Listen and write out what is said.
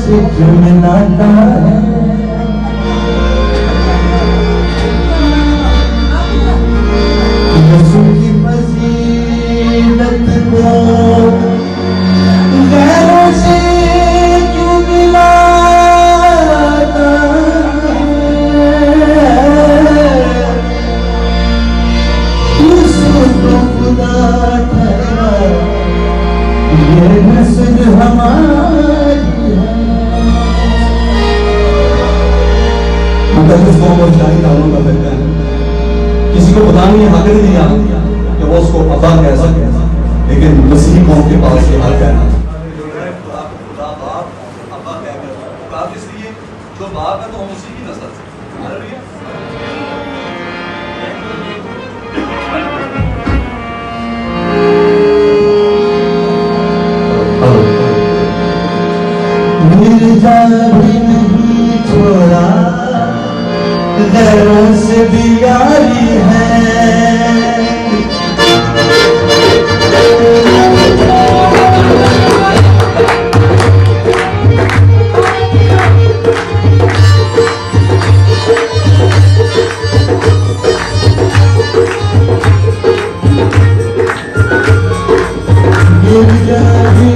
से जुड़नाता है। रसूल की फजीलत को गैरों से क्यों मिलाता है। उसको खुदा ठहरा ये नस्ल हमारी है। मुकद्दस कौम और इस्लामी कानून का कहते हैं किसी को बताने ये हक नहीं दिया कि वो उसको अब्बा कह सके, लेकिन मसीही कौम के पास ये हक है। खुदा बाप अब्बा कहकर बाप, इसलिए जो बाप है तो हम उसी की नस्ल से। मिर्जा भी नहीं छोड़ा गैरों से भी यारी है। मिर्जा भी